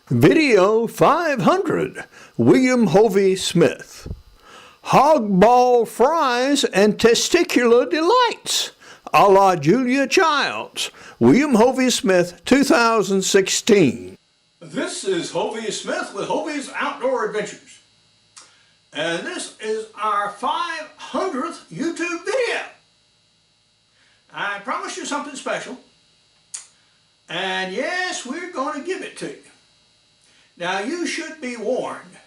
Video 500, William Hovey Smith. Hog ball fries and testicular delights, a la Julia Childs. William Hovey Smith, 2016. This is Hovey Smith with Hovey's Outdoor Adventures. And this is our 500th YouTube video. I promised you something special. And yes, we're going to give it to you. Now you should be warned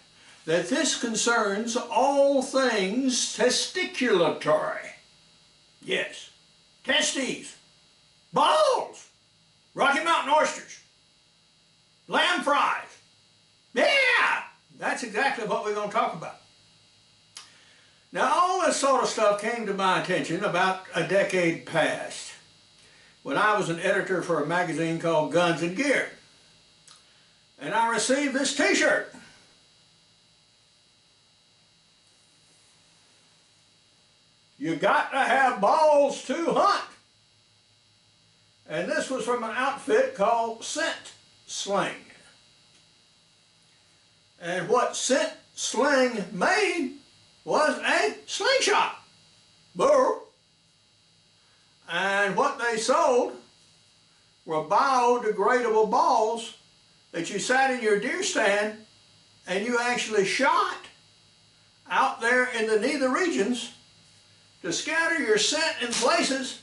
that this concerns all things testiculatory. Yes, testes, balls, Rocky Mountain oysters, lamb fries. Yeah, that's exactly what we're going to talk about. Now all this sort of stuff came to my attention about a decade past when I was an editor for a magazine called Guns and Gear. And I received this t-shirt. You got to have balls to hunt. And this was from an outfit called Scent Sling. And what Scent Sling made was a slingshot. Boo. And what they sold were biodegradable balls that you sat in your deer stand and you actually shot out there in the nether regions to scatter your scent in places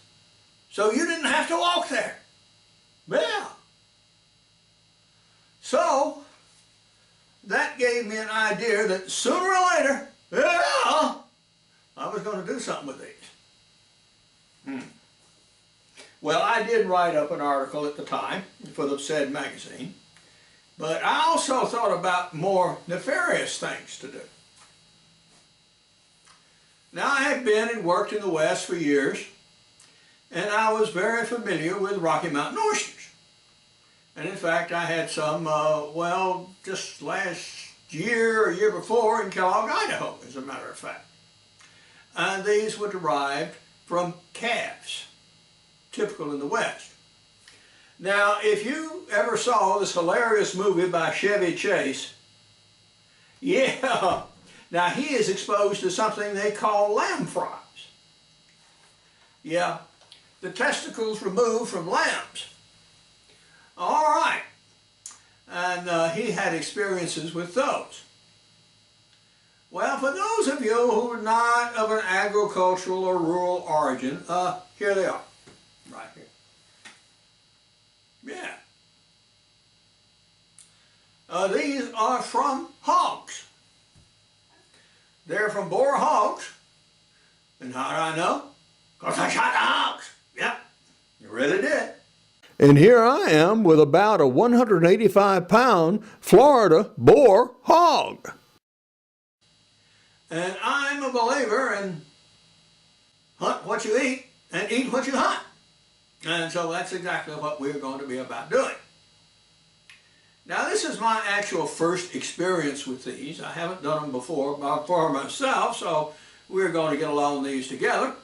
so you didn't have to walk there. Yeah. So that gave me an idea that sooner or later, yeah, I was going to do something with these. Well, I did write up an article at the time for the said magazine. But I also thought about more nefarious things to do. Now I had been and worked in the West for years, and I was very familiar with Rocky Mountain oysters. And in fact, I had some, well, just last year or year before in Kellogg, Idaho, as a matter of fact. And these were derived from calves, typical in the West. Now, if you ever saw this hilarious movie by Chevy Chase, yeah, now he is exposed to something they call lamb fries. Yeah, the testicles removed from lambs. All right, and he had experiences with those. Well, for those of you who are not of an agricultural or rural origin, here they are, right here. Yeah. These are from hogs. They're from boar hogs. And how do I know? Because I shot the hogs. Yep, you really did. And here I am with about a 185-pound Florida boar hog. And I'm a believer in hunt what you eat and eat what you hunt. And so that's exactly what we're going to be about doing. Now this is my actual first experience with these. I haven't done them before for myself, so we're going to get along these together.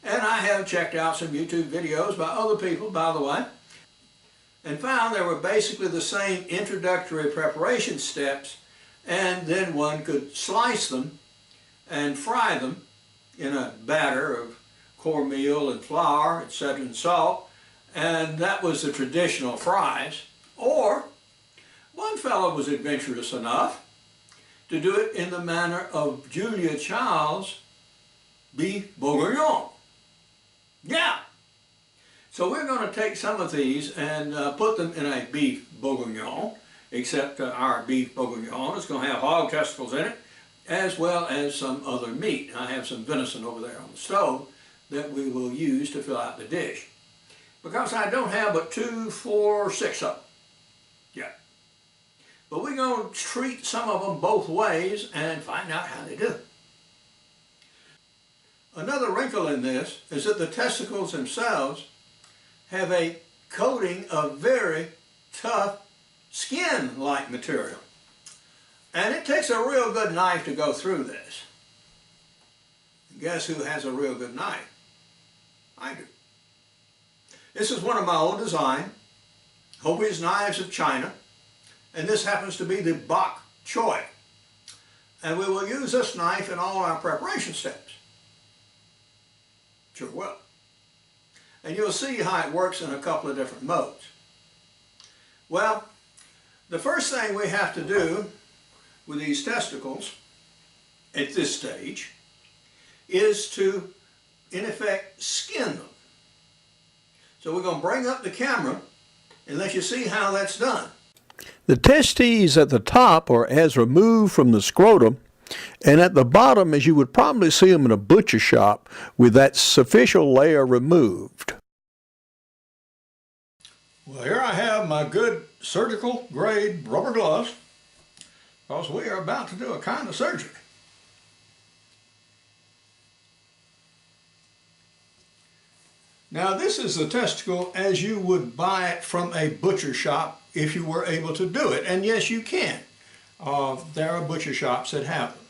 And I have checked out some YouTube videos by other people, by the way, and found they were basically the same introductory preparation steps, and then one could slice them and fry them in a batter of cornmeal and flour, etc., and salt, and that was the traditional fries. Or one fellow was adventurous enough to do it in the manner of Julia Childs' beef bourguignon. Yeah. So we're going to take some of these and put them in a beef bourguignon, except our beef bourguignon is going to have hog testicles in it, as well as some other meat. I have some venison over there on the stove that we will use to fill out the dish. Because I don't have but 2, 4, 6 of them. Yeah. But we're going to treat some of them both ways and find out how they do. Another wrinkle in this is that the testicles themselves have a coating of very tough skin-like material. And it takes a real good knife to go through this. Guess who has a real good knife? I do. This is one of my own design, Hovey's Knives of China, And this happens to be the Bok Choy. And we will use this knife in all our preparation steps. Sure will. And you'll see how it works in a couple of different modes. Well, the first thing we have to do with these testicles at this stage is to, in effect, skin them. So we're going to bring up the camera and let you see how that's done. The testes at the top are as removed from the scrotum, and at the bottom, as you would probably see them in a butcher shop, with that superficial layer removed. Well, here I have my good surgical grade rubber gloves, because we are about to do a kind of surgery. Now this is the testicle as you would buy it from a butcher shop if you were able to do it. And yes, you can. There are butcher shops that have them.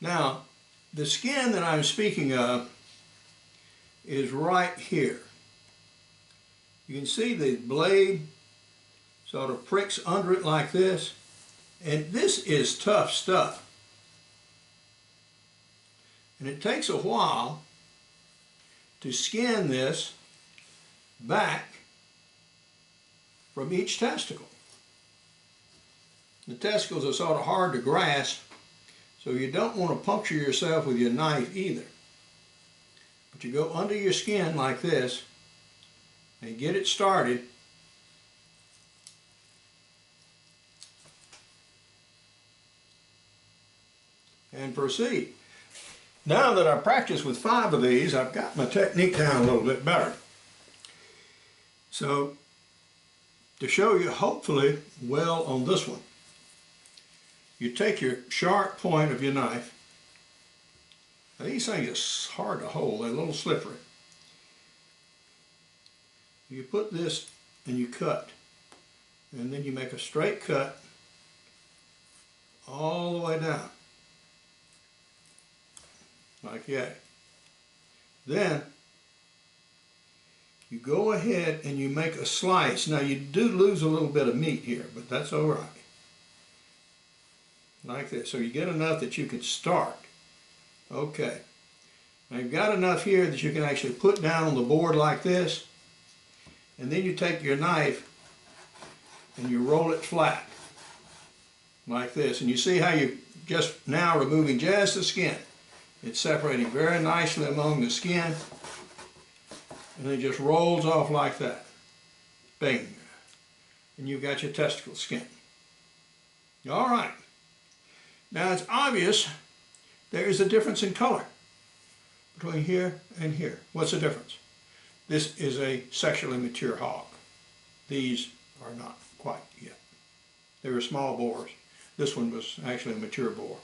Now, the skin that I'm speaking of is right here. You can see the blade sort of pricks under it like this. And this is tough stuff. And it takes a while to skin this back from each testicle. The testicles are sort of hard to grasp, so you don't want to puncture yourself with your knife either. But you go under your skin like this and get it started. And proceed. Now that I've practiced with 5 of these, I've got my technique down a little bit better. So, to show you hopefully well on this one, you take your sharp point of your knife. Now these things are hard to hold, they're a little slippery. You put this and you cut, and then you make a straight cut all the way down. Like that. Then you go ahead and you make a slice. Now you do lose a little bit of meat here, but that's all right. Like this. So you get enough that you can start. Okay. Now you've got enough here that you can actually put down on the board like this. And then you take your knife and you roll it flat. Like this. And you see how you just now removing just the skin. It's separating very nicely among the skin, and it just rolls off like that. Bing. And you've got your testicle skin. All right. Now it's obvious there is a difference in color between here and here. What's the difference? This is a sexually mature hog. These are not quite yet. They were small boars. This one was actually a mature boar,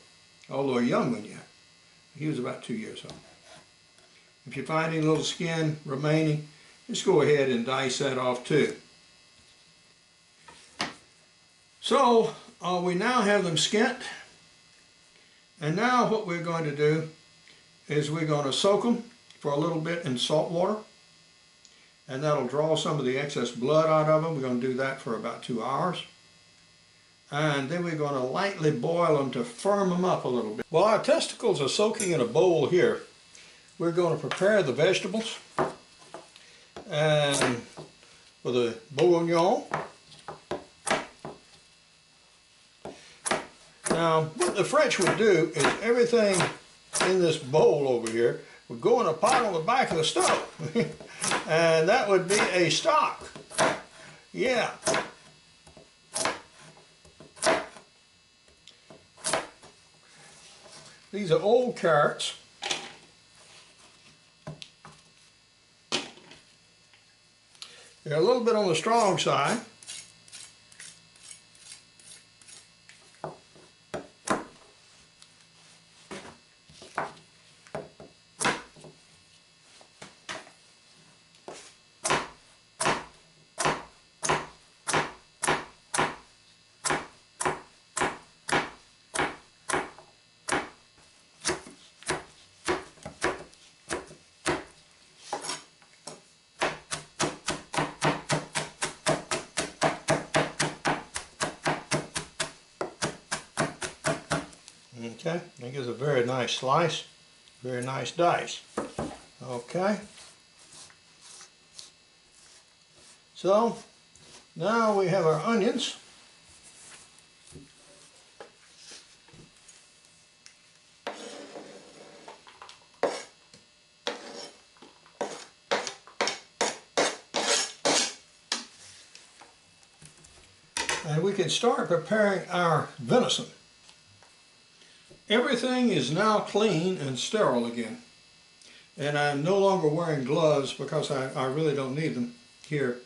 although a young one yet. He was about 2 years old. If you find any little skin remaining, just go ahead and dice that off too. So we now have them skinned, and now what we're going to do is we're going to soak them for a little bit in salt water, and that'll draw some of the excess blood out of them. We're going to do that for about 2 hours. And then we're going to lightly boil them to firm them up a little bit. While our testicles are soaking in a bowl here, we're going to prepare the vegetables. And for the bouillon. Now, what the French would do is everything in this bowl over here would go in a pot on the back of the stove. And that would be a stock. Yeah. These are old carrots. They're a little bit on the strong side. Okay, that gives a very nice slice, very nice dice. Okay. So now we have our onions. And we can start preparing our venison. Everything is now clean and sterile again. And I'm no longer wearing gloves because I really don't need them here.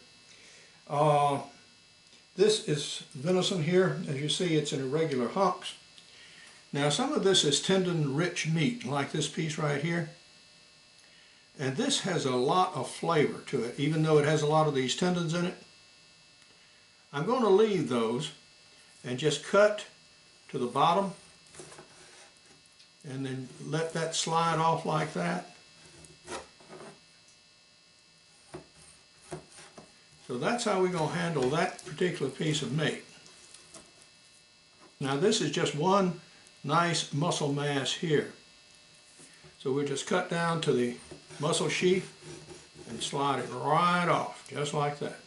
This is venison here. As you see, it's in irregular hunks. Now some of this is tendon-rich meat, like this piece right here. And this has a lot of flavor to it, even though it has a lot of these tendons in it. I'm going to leave those and just cut to the bottom and then let that slide off like that. So that's how we're going to handle that particular piece of meat. Now this is just one nice muscle mass here. So we'll just cut down to the muscle sheath and slide it right off, just like that.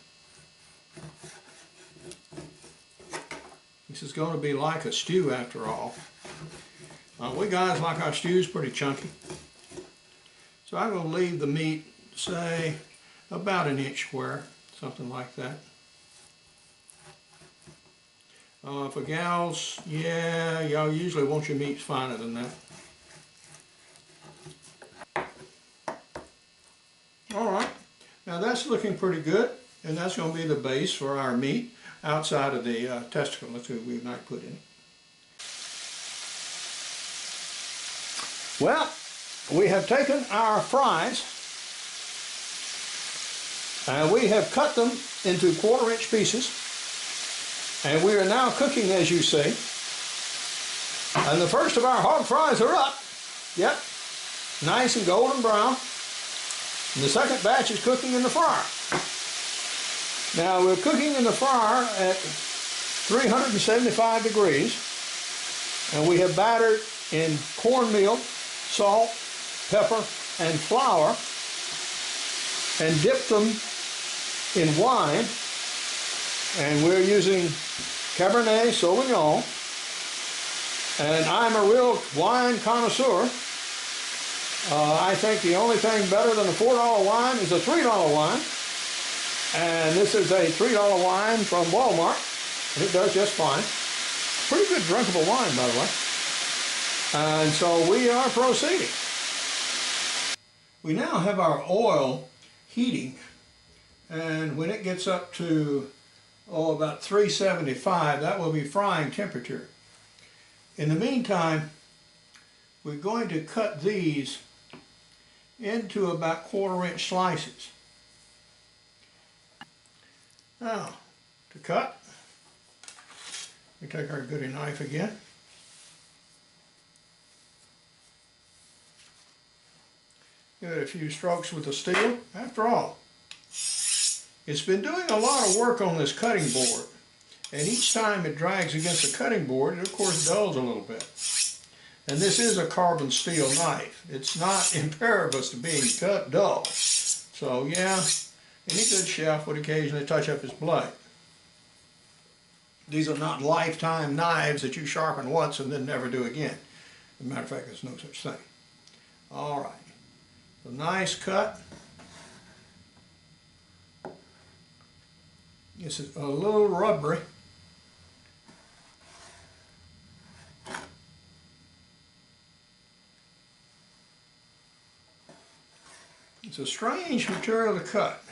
This is going to be like a stew after all. We guys like our stews pretty chunky. So I'm going to leave the meat, say, about an inch square, something like that. For gals, yeah, y'all usually want your meats finer than that. Alright, now that's looking pretty good, and that's going to be the base for our meat outside of the testicle that we might put in it. Well, we have taken our fries and we have cut them into 1/4-inch pieces, and we are now cooking, as you see. And the first of our hog fries are up. Yep, nice and golden brown. And the second batch is cooking in the fryer. Now we're cooking in the fryer at 375 degrees, and we have battered in cornmeal, salt, pepper, and flour, and dipped them in wine. And we're using Cabernet Sauvignon, and I'm a real wine connoisseur. I think the only thing better than a $4 wine is a $3 wine. And this is a $3 wine from Walmart, and it does just fine. Pretty good drinkable wine, by the way. And so we are proceeding. We now have our oil heating, and when it gets up to, about 375, that will be frying temperature. In the meantime, we're going to cut these into about 1/4-inch slices. Now, to cut, we take our goody knife again. Give it a few strokes with the steel. After all, it's been doing a lot of work on this cutting board, and each time it drags against the cutting board, it of course dulls a little bit. And this is a carbon steel knife. It's not impervious to being cut dull. So yeah, any good chef would occasionally touch up his blade. These are not lifetime knives that you sharpen once and then never do again. As a matter of fact, there's no such thing. All right, a nice cut. This is a little rubbery. It's a strange material to cut.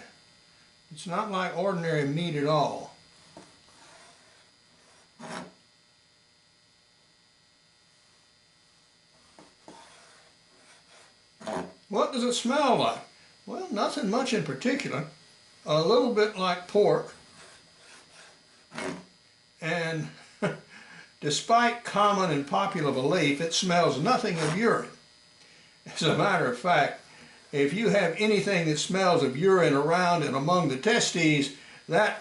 It's not like ordinary meat at all. What does it smell like? Well, nothing much in particular. A little bit like pork. And despite common and popular belief, it smells nothing of urine. As a matter of fact, if you have anything that smells of urine around and among the testes, that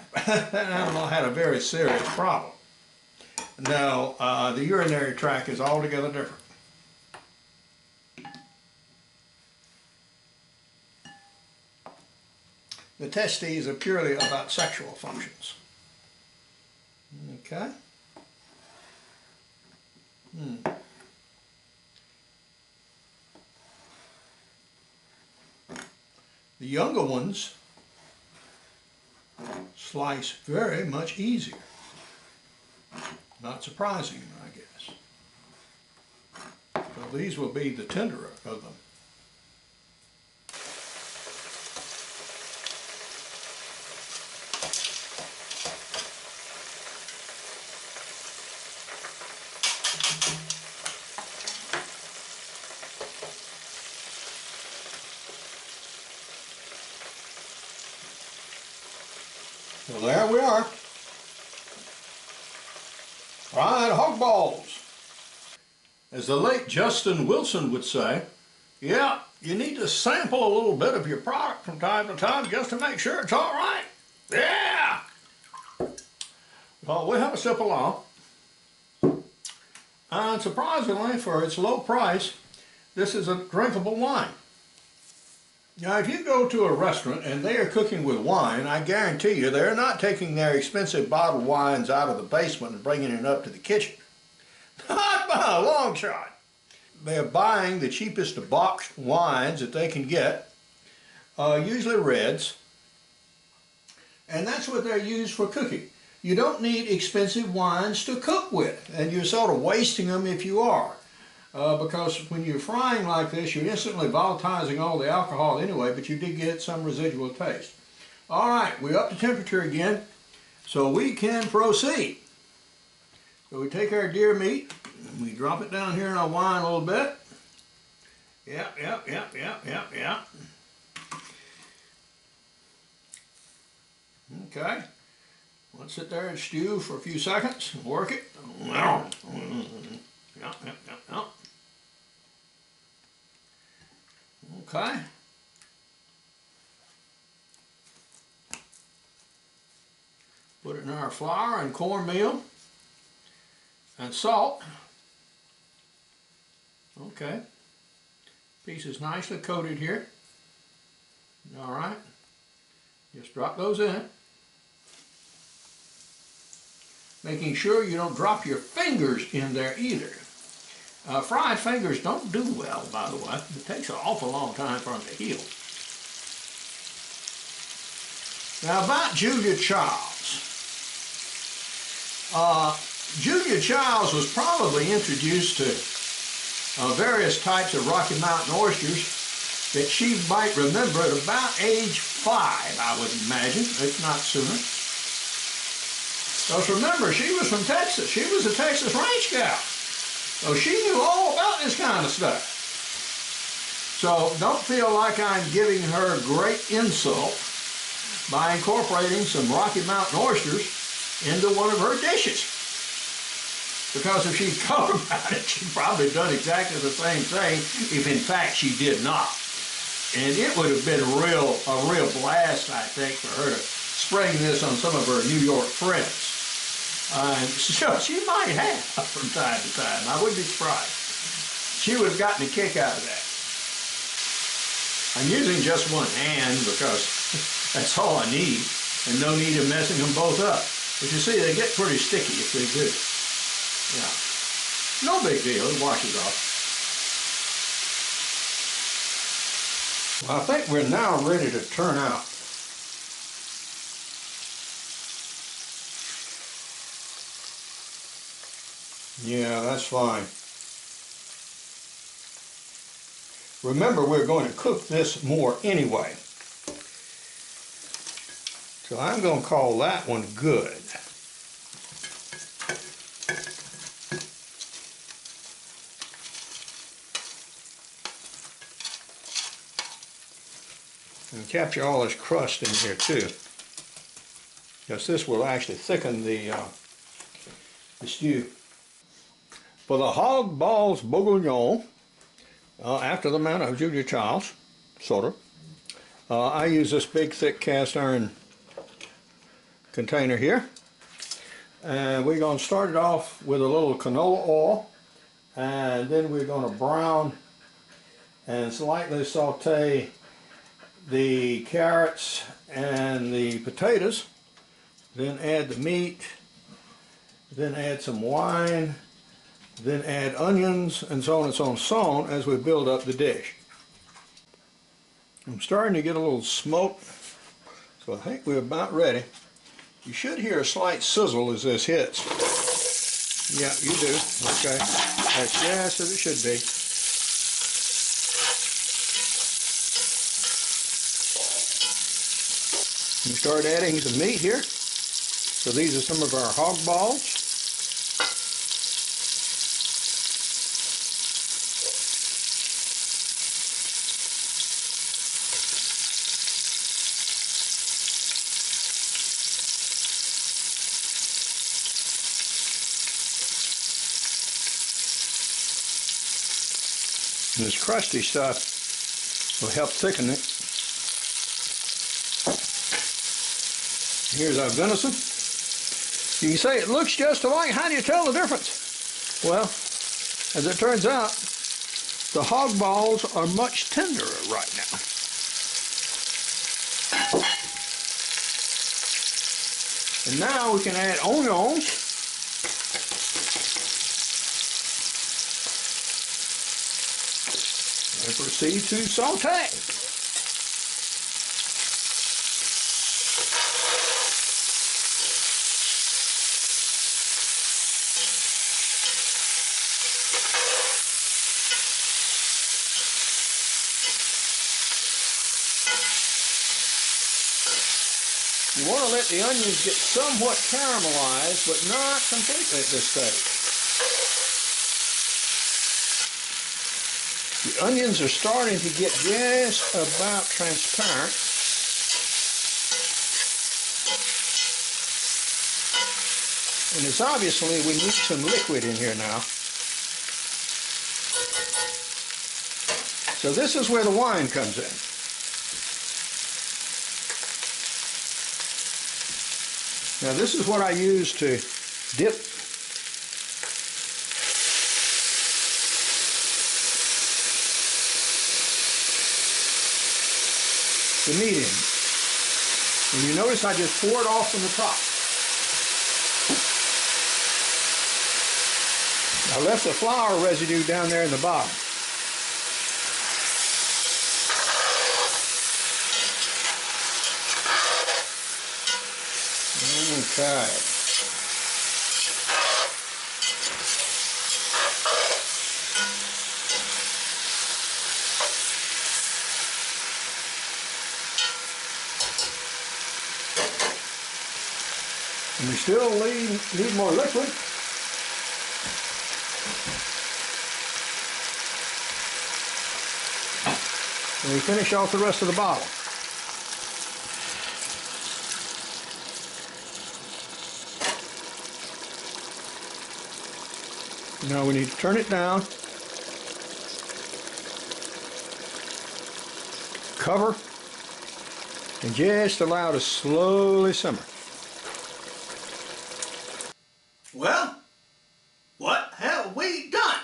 animal had a very serious problem. No, the urinary tract is altogether different. The testes are purely about sexual functions. Okay? The younger ones slice very much easier. Not surprising, I guess. So these will be the tenderer of them. So there we are. Fried hog balls. As the late Justin Wilson would say, yeah, you need to sample a little bit of your product from time to time just to make sure it's all right. Yeah! Well, we have a sip along. And surprisingly, for its low price, this is a drinkable wine. Now, if you go to a restaurant and they are cooking with wine, I guarantee you they're not taking their expensive bottled wines out of the basement and bringing it up to the kitchen. Not by a long shot. They're buying the cheapest boxed wines that they can get, usually reds, and that's what they're used for cooking. You don't need expensive wines to cook with, and you're sort of wasting them if you are. Because when you're frying like this, you're instantly volatilizing all the alcohol anyway, but you did get some residual taste. All right, we're up to temperature again, so we can proceed. So we take our deer meat, and we drop it down here in our wine a little bit. Yep. Okay. Let's sit there and stew for a few seconds and work it. Yep. Okay. Put it in our flour and cornmeal and salt. Okay. Piece is nicely coated here. All right. Just drop those in. Making sure you don't drop your fingers in there either. Fried fingers don't do well, by the way. It takes an awful long time for them to heal. Now about Julia Childs. Julia Childs was probably introduced to various types of Rocky Mountain oysters that she might remember at about age 5, I would imagine, if not sooner. Because remember, she was from Texas. She was a Texas ranch gal. So she knew all about this kind of stuff. So don't feel like I'm giving her great insult by incorporating some Rocky Mountain oysters into one of her dishes. Because if she'd thought about it, she'd probably done exactly the same thing if in fact she did not. And it would have been a real blast, I think, for her to spring this on some of her New York friends. So she might have from time to time. I wouldn't be surprised. She would have gotten a kick out of that. I'm using just one hand because that's all I need, and no need of messing them both up. But you see, they get pretty sticky if they do. Yeah. No big deal, it washes off. Well, I think we're now ready to turn out. Yeah, that's fine. Remember, we're going to cook this more anyway. So I'm going to call that one good. And capture all this crust in here too, because this will actually thicken the stew. For the hog balls bourguignon, after the manner of Julia Childs, sort of, I use this big thick cast iron container here. And we're going to start it off with a little canola oil, and then we're going to brown and slightly saute the carrots and the potatoes, then add the meat, then add some wine, then add onions, and so on and so on and so on as we build up the dish. I'm starting to get a little smoke, so I think we're about ready. You should hear a slight sizzle as this hits. Yeah, you do. Okay. That's just as it should be. We start adding some meat here. So these are some of our hog balls. And this crusty stuff will help thicken it. Here's our venison. You can say it looks just alike. How do you tell the difference? Well, as it turns out, the hog balls are much tenderer right now. And now we can add onions. And proceed to saute. You want to let the onions get somewhat caramelized, but not completely at this stage. The onions are starting to get just about transparent. And it's obviously we need some liquid in here now. So this is where the wine comes in. Now this is what I use to dip the meat in. And you notice I just pour it off from the top. I left the flour residue down there in the bottom. Okay. And we still need more liquid. And we finish off the rest of the bottle. Now we need to turn it down, cover, and just allow it to slowly simmer. Well, what have we done?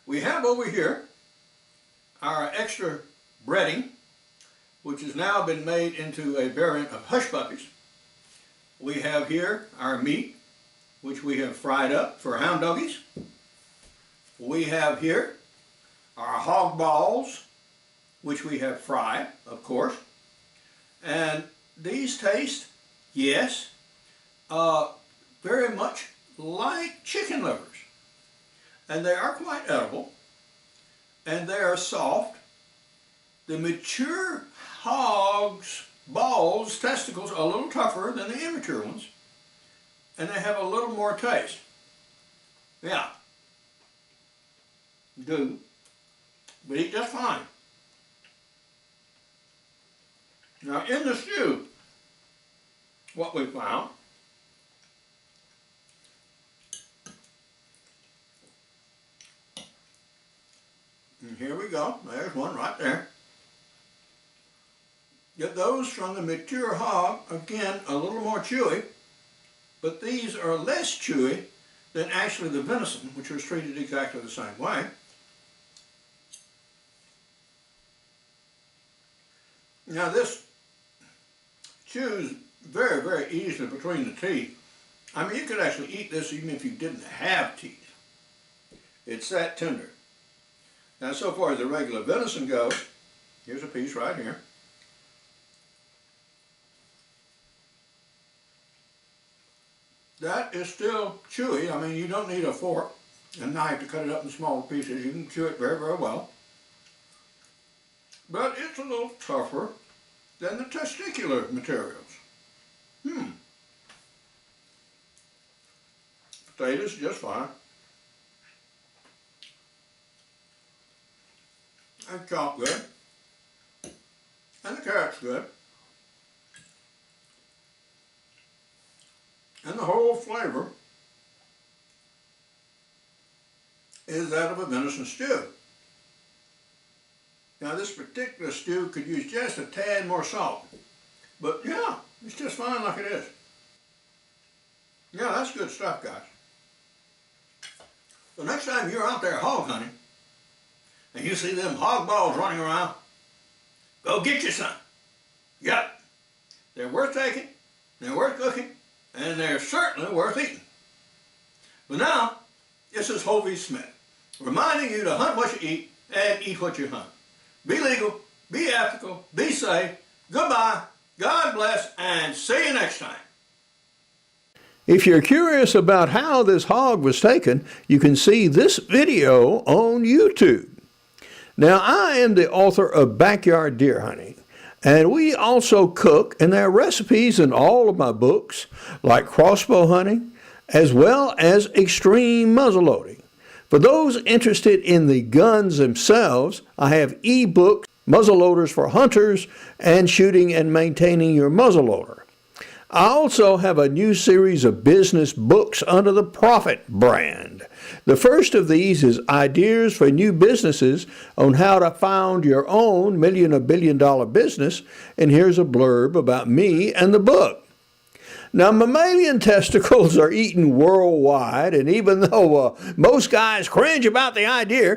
We have over here our extra breading, which has now been made into a variant of hush puppies. We have here our meat, which we have fried up for hound doggies. We have here our hog balls, which we have fried, of course. And these taste, yes, very much like chicken livers. And they are quite edible, and they are soft. The mature hog's balls, testicles, are a little tougher than the immature ones. And they have a little more taste. Yeah. Do. But eat just fine. Now in the stew, what we found and here we go. There's one right there. Get those from the mature hog, again, a little more chewy. but these are less chewy than actually the venison, which was treated exactly the same way. Now this chews very, very easily between the teeth. I mean, you could actually eat this even if you didn't have teeth. It's that tender. Now, so far as the regular venison goes, here's a piece right here. That is still chewy. I mean, you don't need a fork and knife to cut it up in smaller pieces. You can chew it very, very well. But it's a little tougher than the testicular materials. Potatoes just fine. And chopped good. And the carrot's good. And the whole flavor is that of a venison stew. Now this particular stew could use just a tad more salt. But yeah, it's just fine like it is. Yeah, that's good stuff, guys. So next time you're out there hog hunting and you see them hog balls running around, go get you some. Yep, they're worth taking, they're worth cooking, and they're certainly worth eating. But now, this is Hovey Smith, reminding you to hunt what you eat and eat what you hunt. Be legal, be ethical, be safe. Goodbye, God bless, and see you next time. If you're curious about how this hog was taken, you can see this video on YouTube. Now, I am the author of Backyard Deer Hunting, and we also cook, and there are recipes in all of my books, like crossbow hunting, as well as extreme muzzleloading. For those interested in the guns themselves, I have e-books, muzzleloaders for hunters, and shooting and maintaining your muzzleloader. I also have a new series of business books under the Profit brand. The first of these is Ideas for New Businesses on how to found your own million or billion-dollar business, and here's a blurb about me and the book. Now, mammalian testicles are eaten worldwide, and even though most guys cringe about the idea,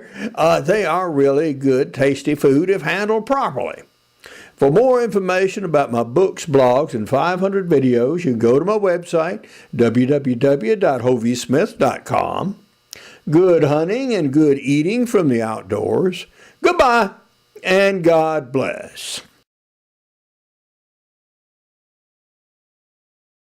they are really good, tasty food if handled properly. For more information about my books, blogs, and 500 videos, you can go to my website, www.hoveysmith.com. Good hunting and good eating from the outdoors. Goodbye, and God bless.